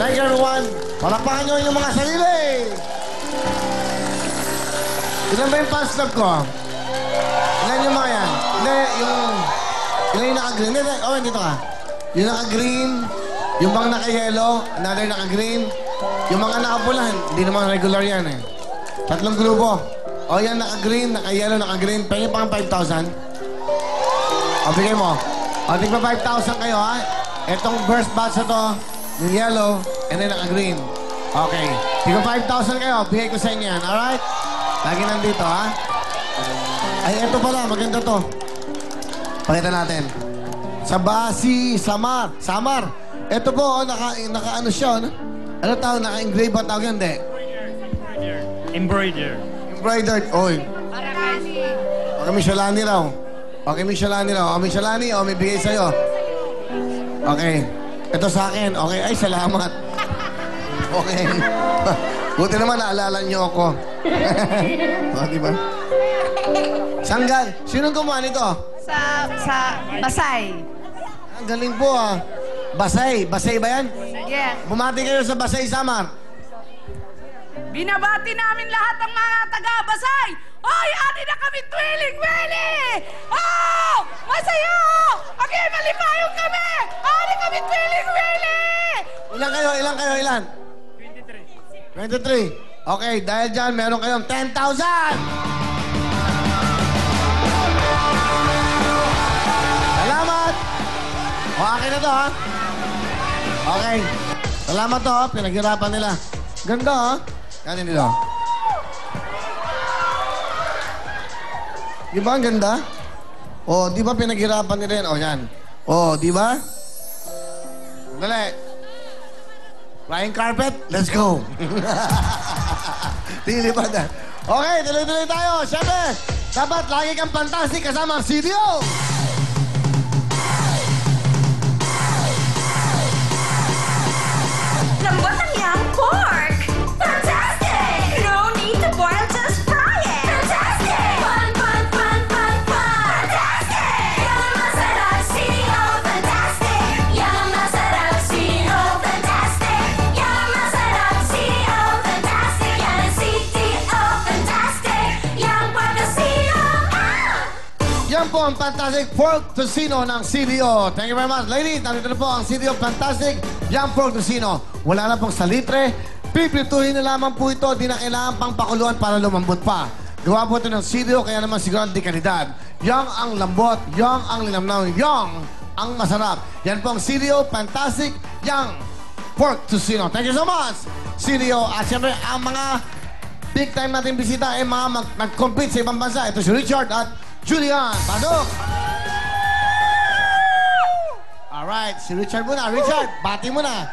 Thank you, everyone. Palakpakan nyo yung mga sarili. Ilan ba yung fans club ko? Ilan yung mga yan? Hindi, ilan yung naka-green? Hindi, oh, dito ka. Yung naka-green, yung bang naka-yellow, another naka-green. Yung mga nakapula, hindi naman regular yan eh. 3 grupo. O yan, naka-green, naka-yellow, naka-green. Pwede pang 5,000. O, bigay mo. O, tigpa 5,000 kayo, ha? Itong first batch na to, yung yellow, and then naka-green. Okay. Tigpa 5,000 kayo, bigay ko sa inyo yan, alright? Lagi nandito, ha? Ay, eto pala, maganda to. Pakita natin. Sa Basi, Samar. Samar. Eto po, naka-ano siya, ano? Ano tawag? Naka-engrave ba tawag yan? Hindi. Embroidered. Oy. Okay, Michelani raw. Okay, Michelani raw. O, Michelani, o, may bigay sa'yo. Okay. Ito sa akin. Okay. Ay, salamat. Okay. Buti naman, naalala niyo ako. O, diba? Sanggal. Sinong gumawa nito? Sa Basay. Ang galing po, ah. Basay. Basay ba yan? Yes. Bumati kayo sa Basay, Samar. Binabati namin lahat ng mga taga-Basay. Hoy, ati na kami twiling-wili! Oh! Masaya! Okay, malipayong kami! Ati kami twiling-wili! Ilan kayo? Ilan? 23. Okay, dahil dyan, meron kayong 10,000! Salamat! O, akin na to, ha? Okay. Salamat to, ha? Pinaghirapan nila. Ganda, ha? Yan nila. Di ba ang ganda? O, di ba pinaghirapan nila yan? O, yan. O, di ba? Dali. Flying carpet, let's go. Lilipad na. Okay, tuloy-tuloy tayo. Siyempre, dapat lagi kang fantastic kasama ang CDO. Lambot ang young pork! Fantastic! No need to boil, just fry it! Fantastic! Fun, fun, fun, fun, fun! Fantastic! Yang masarap CDO, fantastic! Yang masarap CDO, fantastic! Yang masarap CDO, fantastic! Yan ang CDO, fantastic! Yang pork na CDO, Yan po ang Fantastic Pork Tocino ng CDO. Thank you very much. Ladies, narito na po ang CDO Fantastic Young Pork Tocino. Wala na pong salitre. Pipituhin na lamang po ito. Di na kailangan pang pakuluan para lumambot pa. Gawa po ito ng CDO, kaya naman siguro di kalidad. Yang ang lambot, yang ang linamnaw, yang ang masarap. Yan po ang CDO Fantastic Young Pork Tocino. Thank you so much, CDO. At siyempre, ang mga big time natin bisita ay mga nag-compete sa ibang bansa. Ito si Richard at Julian. Pasok! Alright, si Richard muna. Richard, bati mo na.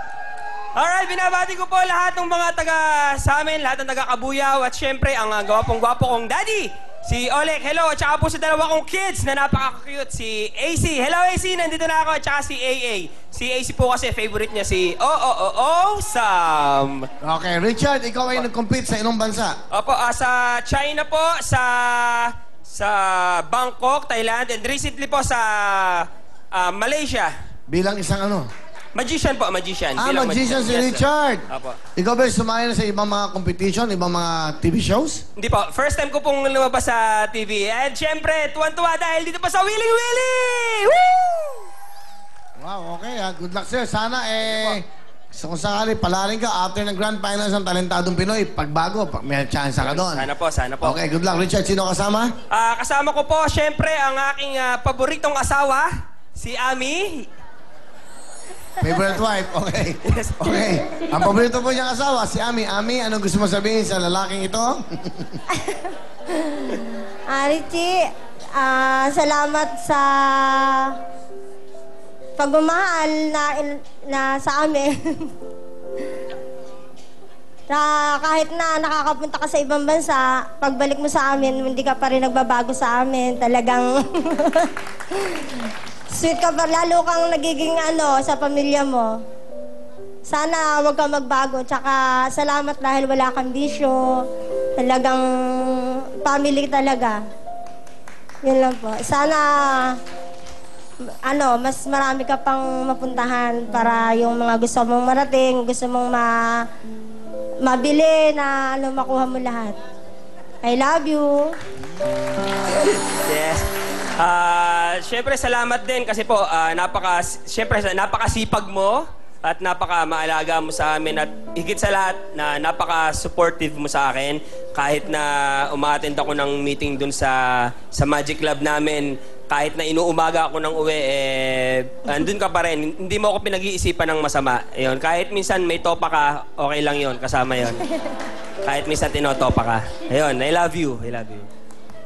Alright, binabati ko po lahat ng mga taga sa amin, lahat ng taga Kabuyaw at syempre ang gwapong-gwapo kong daddy, si Oleg. Hello, at saka po sa dalawa kong kids na napaka-cute, si AC. Hello AC, nandito na ako, at saka si AA. Si AC po kasi favorite niya si Sam. Okay, Richard, ikaw ay nag-compete sa inong bansa. Opo, sa China po, sa Bangkok, Thailand, and recently po sa Malaysia. Bilang isang ano? Magician po, magician. Bilang Magician si Yes, sir. Richard. Opo. Ikaw ba sumali na sa ibang mga competition, ibang mga TV shows? Hindi po. First time ko pong lumabas sa TV. And syempre, tuwan-tuwa dahil dito pa sa Willing Willy! Woo! Wow, okay. Good luck sir. Sana kung sakali, palarin ka after ng Grand Finals ng Talentadong Pinoy. Pagbago, may chance ka doon. Sana po, sana po. Okay, good luck. Richard, sino kasama? Kasama ko po, syempre, ang aking paboritong asawa, si Ami. Favorite wife, okay. Yes. Okay. Ang paborito po niyang asawa, si Ami. Ami, anong gusto mo sabihin sa lalaking ito? Richie, salamat sa pagmamahal na sa amin. Kahit na nakakapunta ka sa ibang bansa, pagbalik mo sa amin, hindi ka pa rin nagbabago sa amin. Talagang sweet ka pa, lalo kang nagiging sa pamilya mo. Sana huwag kang magbago. Tsaka salamat dahil wala kang bisyo. Talagang family talaga. Yun lang po. Sana mas marami ka pang mapuntahan para yung mga gusto mong marating, gusto mong mabili na makuha mo lahat. I love you. Yes. Siyempre, salamat din kasi po, napakasipag mo at napaka-maalaga mo sa amin at higit sa lahat na napaka-supportive mo sa akin kahit na uma-attend ako ng meeting dun sa Magic Club namin. Kahit na inuumaga ako ng uwi, andun ka pa rin. Hindi mo ako pinag-iisipan ng masama. Ayun, kahit minsan may topa ka, okay lang yon, kasama yon. Kahit minsan tinotopa ka. Ayun, I love you. I love you.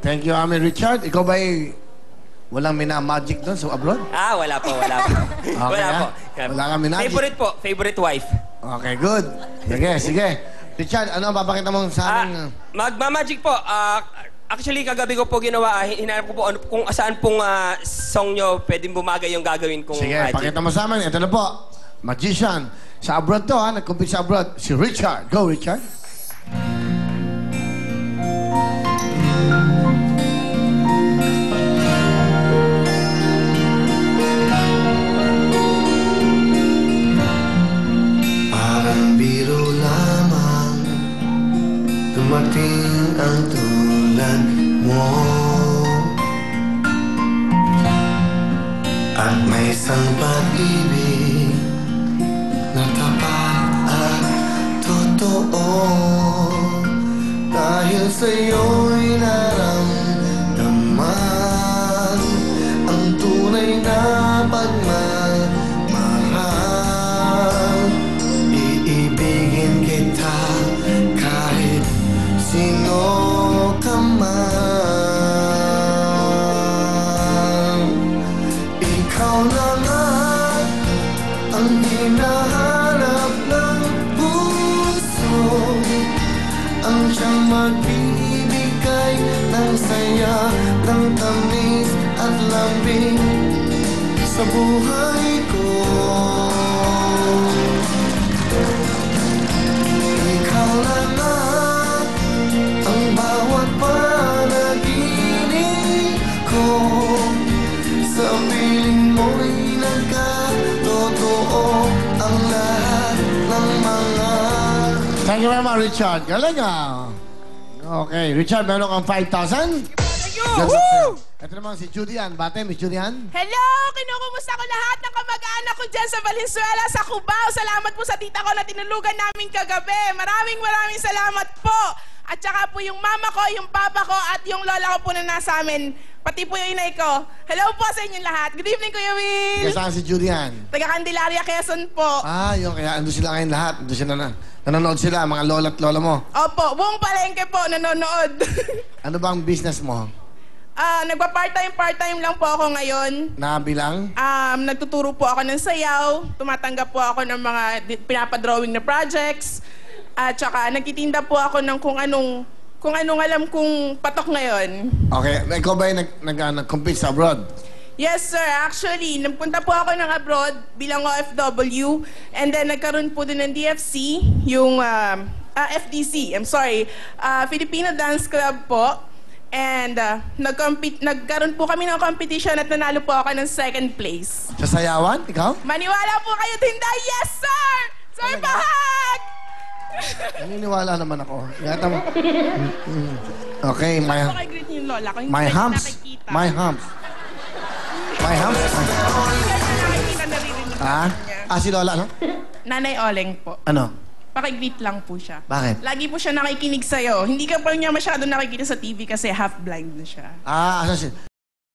Thank you, Amy Richard. Ikaw ba'y walang mina-magic doon sa abroad? Wala po, wala po. Wala po. Wala kami magic. Favorite po, favorite wife. Okay, good. Sige. Richard, ano papakita mo sa amin? Magmamagic po. Actually, kagabi ko po ginawa, hinanap ko po kung saan pong song nyo pwedeng bumagay yung gagawin kong Sige, magic. pakita mo sa amin. Ito na po. Magician. Sa abroad to, ha? Nag-compete sa abroad. Si Richard. Go, Richard. Parang biro lamang dumating ang tulad mo at may isang pag-ibig na tapat at totoo dahil sa'yo'y naramdaman ang tunay na pagmamahal. Iibigin kita kahit sino ka man. Ikaw na nga ang hinahanap ng puso, ang siyang magbibigay ng saya, ng tamis at lambing sa buhay ko. Ikaw na nga ang bawat panaginip ko, sa piling mo'y nagkatotoo ang lahat ng mga. Thank you very much, Richard. Galing ah. Okay, Richard, meron kang 5,000. Thank you! Good luck sa'yo. Ito naman si Judian. Bate, Miss Judian. Hello! Kinukumusta ko lahat ng kamag-anak ko dyan sa Valenzuela, sa Cubao. Salamat po sa tita ko na tinulugan namin kagabi. Maraming salamat po. At saka po yung mama ko, yung papa ko, at yung lola ko po na nasa amin. Pati po yung inay ko. Hello po sa inyong lahat. Good evening, Kuya Will. Kasama si Judian. Taga Candelaria, Quezon po. Yung kaya ando sila ngayon lahat. Ando sila nanonood sila, mga lola at lola mo. Opo, buong palengke po nanonood. Ano bang business mo? Nagpa-part-time lang po ako ngayon. Nabilang? Nagtuturo po ako ng sayaw. Tumatanggap po ako ng mga pinapadrawing na projects. At saka nagtitinda po ako ng kung anong alam kong patok ngayon. Okay, ikaw ba nag-compete sa abroad? Yes, sir. Actually, nagpunta po ako ng abroad bilang OFW. And then, nagkaroon po din ng DFC, yung FDC, I'm sorry, Filipino Dance Club po. And nagkaroon po kami ng competition at nanalo po ako ng 2nd place. Sa sayawan? Ikaw? Maniwala po kayo, tinda. Yes, sir! Sir Bahag! Naniniwala naman ako. Yata mo. Okay, Pakigreet niyo yung lola ko. Hindi my kayo humps. nakikita. My humps. My humps? Hindi kayo nakikita, naririnig niya. Si Lola, no? Nanay Oleng po. Ano? Pakigreet lang po siya. Bakit? Lagi po siya nakikinig sa'yo. Hindi ka pa niya masyado nakikita sa TV kasi half-blind na siya. Asan siya?